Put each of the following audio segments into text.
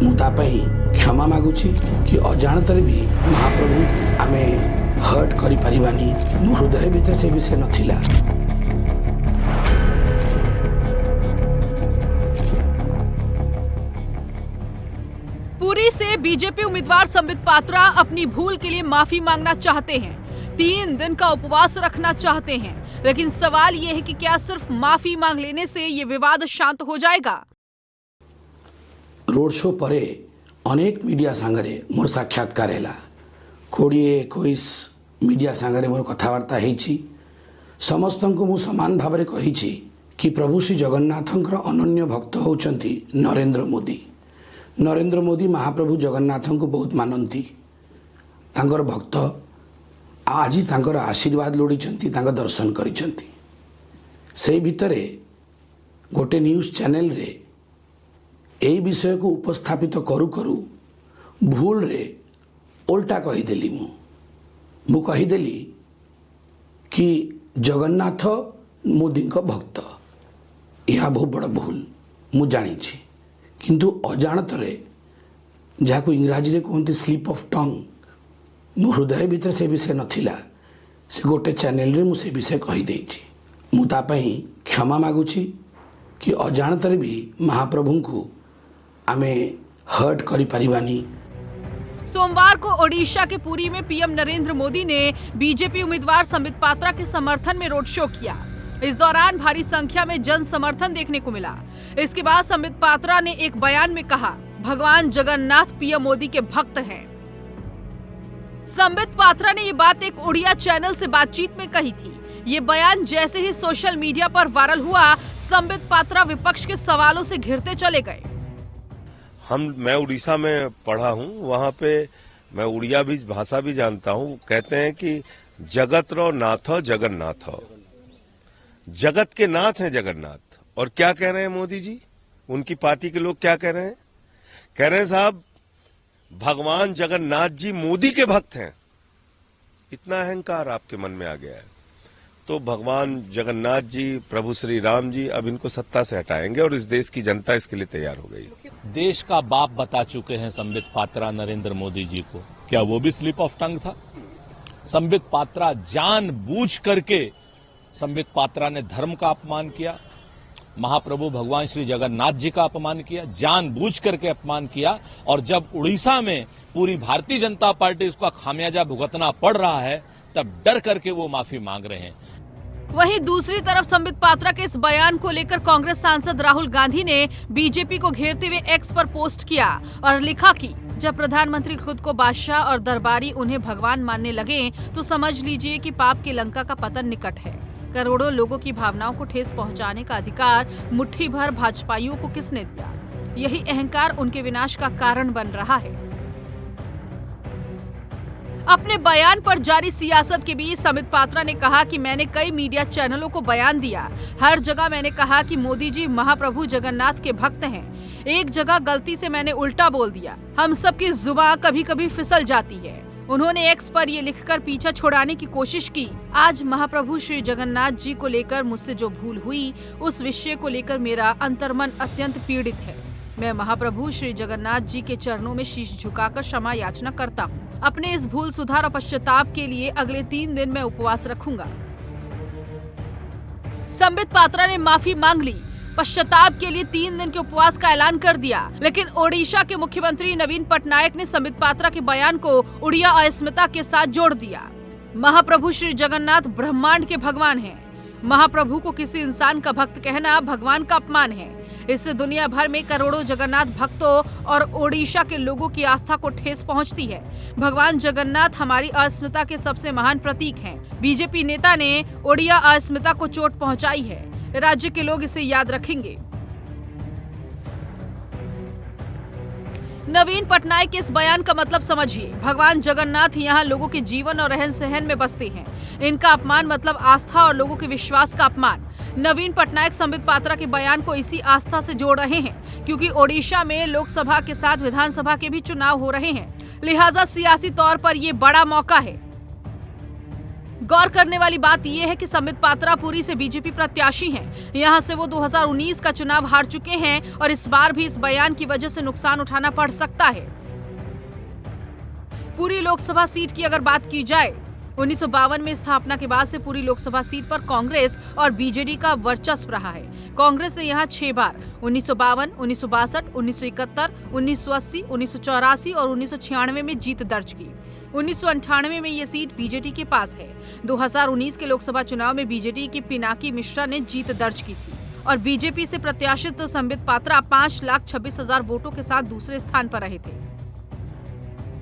मुतापाई क्षमा मागुछि कि अजाणतरे भी महाप्रभु आमे हर्ट करि परिबानी। मो हृदय भीतर से विषय नथिला। पुरी से बीजेपी उम्मीदवार संबित पात्रा अपनी भूल के लिए माफी मांगना चाहते हैं। 3 दिन का उपवास रखना चाहते हैं, लेकिन सवाल यह है कि क्या सिर्फ माफी मांग लेने से ये विवाद शांत हो जाएगा? रोड शो परे अनेक मीडिया सांगरे मोर साक्षात्कार हैला। 20-21 मीडिया सांगरे मोर कथावार्ता हेछि। समस्तंको मु समान भावरे कहिछि कि प्रभु श्री जगन्नाथंकर अनन्य भक्त होउचंती नरेंद्र मोदी। नरेंद्र मोदी महाप्रभु जगन्नाथ को बहुत मानती। तांकर भक्त आज तांकर आशीर्वाद लोड़ी दर्शन करिसेंती। से भितरे गोटे न्यूज चैनल रे एई विषय को उपस्थापित करू करू भूल रे उल्टा कहीदेली। मु कहीदेली कि जगन्नाथ मोदी को भक्त। यह बहुत बड़ भूल मु जानी। किंतु अजाणतरे जहाँ को इंग्राजी रे कहते स्लीप ऑफ टंग, मो हृदय भीतर से विषय नथिला। से गोटे चैनल रे मु से विषय कही देछि। मु तापाई क्षमा मागुछि कि अजाणतरे भी महाप्रभु को आमे हर्ट करि परिबानी। सोमवार को ओडिशा के पुरी में पीएम नरेंद्र मोदी ने बीजेपी उम्मीदवार संबित पात्रा के समर्थन में रोड शो किया। इस दौरान भारी संख्या में जन समर्थन देखने को मिला। इसके बाद संबित पात्रा ने एक बयान में कहा, भगवान जगन्नाथ पीएम मोदी के भक्त हैं। संबित पात्रा ने ये बात एक उड़िया चैनल से बातचीत में कही थी। ये बयान जैसे ही सोशल मीडिया पर वायरल हुआ, संबित पात्रा विपक्ष के सवालों से घिरते चले गए। मैं उड़ीसा में पढ़ा हूँ, वहाँ पे मैं उड़िया भी भाषा भी जानता हूँ। कहते हैं कि जगत रो नाथ जगन्नाथ, जगत के नाथ हैं जगन्नाथ। और क्या कह रहे हैं मोदी जी, उनकी पार्टी के लोग क्या कह रहे हैं? कह रहे हैं साहब भगवान जगन्नाथ जी मोदी के भक्त हैं। इतना अहंकार आपके मन में आ गया है। तो भगवान जगन्नाथ जी, प्रभु श्री राम जी अब इनको सत्ता से हटाएंगे और इस देश की जनता इसके लिए तैयार हो गई। देश का बाप बता चुके हैं संबित पात्रा नरेंद्र मोदी जी को। क्या वो भी स्लिप ऑफ टंग था? संबित पात्रा जानबूझ करके संबित पात्रा ने धर्म का अपमान किया, महाप्रभु भगवान श्री जगन्नाथ जी का अपमान किया, जानबूझ करके अपमान किया। और जब उड़ीसा में पूरी भारतीय जनता पार्टी उसका खामियाजा भुगतना पड़ रहा है, तब डर करके वो माफी मांग रहे हैं। वहीं दूसरी तरफ संबित पात्रा के इस बयान को लेकर कांग्रेस सांसद राहुल गांधी ने बीजेपी को घेरते हुए एक्स पर पोस्ट किया और लिखा कि जब प्रधानमंत्री खुद को बादशाह और दरबारी उन्हें भगवान मानने लगे, तो समझ लीजिए कि पाप की लंका का पतन निकट है। करोड़ों लोगों की भावनाओं को ठेस पहुंचाने का अधिकार मुट्ठी भर भाजपाइयों को किसने दिया? यही अहंकार उनके विनाश का कारण बन रहा है। अपने बयान पर जारी सियासत के बीच संबित पात्रा ने कहा कि मैंने कई मीडिया चैनलों को बयान दिया। हर जगह मैंने कहा कि मोदी जी महाप्रभु जगन्नाथ के भक्त हैं। एक जगह गलती से मैंने उल्टा बोल दिया। हम सबकी जुबान कभी कभी फिसल जाती है। उन्होंने एक्स पर ये लिखकर पीछा छुड़ाने की कोशिश की। आज महाप्रभु श्री जगन्नाथ जी को लेकर मुझसे जो भूल हुई, उस विषय को लेकर मेरा अंतर्मन अत्यंत पीड़ित है। मैं महाप्रभु श्री जगन्नाथ जी के चरणों में शीश झुकाकर क्षमा याचना करता हूँ। अपने इस भूल सुधार और पश्चाताप के लिए अगले 3 दिन मैं उपवास रखूंगा। संबित पात्रा ने माफी मांग ली, पश्चाताप के लिए 3 दिन के उपवास का ऐलान कर दिया। लेकिन ओडिशा के मुख्यमंत्री नवीन पटनायक ने संबित पात्रा के बयान को उड़िया अस्मिता के साथ जोड़ दिया। महाप्रभु श्री जगन्नाथ ब्रह्मांड के भगवान हैं। महाप्रभु को किसी इंसान का भक्त कहना भगवान का अपमान है। इससे दुनिया भर में करोड़ों जगन्नाथ भक्तों और ओडिशा के लोगों की आस्था को ठेस पहुंचती है। भगवान जगन्नाथ हमारी अस्मिता के सबसे महान प्रतीक हैं। बीजेपी नेता ने ओडिया अस्मिता को चोट पहुंचाई है। राज्य के लोग इसे याद रखेंगे। नवीन पटनायक के इस बयान का मतलब समझिए। भगवान जगन्नाथ यहाँ लोगों के जीवन और रहन सहन में बसते हैं। इनका अपमान मतलब आस्था और लोगों के विश्वास का अपमान। नवीन पटनायक संबित पात्रा के बयान को इसी आस्था से जोड़ रहे हैं, क्योंकि ओडिशा में लोकसभा के साथ विधानसभा के भी चुनाव हो रहे हैं। लिहाजा सियासी तौर पर ये बड़ा मौका है। गौर करने वाली बात यह है कि संबित पात्रा पुरी से बीजेपी प्रत्याशी हैं। यहां से वो 2019 का चुनाव हार चुके हैं और इस बार भी इस बयान की वजह से नुकसान उठाना पड़ सकता है। पुरी लोकसभा सीट की अगर बात की जाए, 1952 में स्थापना के बाद से पुरी लोकसभा सीट पर कांग्रेस और बीजेडी का वर्चस्व रहा है। कांग्रेस ने यहां 6 बार 1952, 1962, 1971, 1980, 1984 और 1996 में जीत दर्ज की। 1998 में ये सीट बीजेडी के पास है। 2019 के लोकसभा चुनाव में बीजेडी की पिनाकी मिश्रा ने जीत दर्ज की थी और बीजेपी से प्रत्याशित संबित पात्रा 5,26,000 वोटों के साथ दूसरे स्थान पर रहे थे।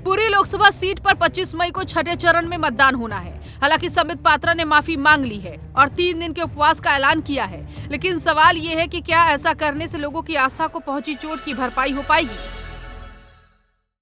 पुरी लोकसभा सीट पर 25 मई को छठे चरण में मतदान होना है। हालांकि संबित पात्रा ने माफी मांग ली है और 3 दिन के उपवास का ऐलान किया है, लेकिन सवाल ये है कि क्या ऐसा करने से लोगों की आस्था को पहुंची चोट की भरपाई हो पाएगी।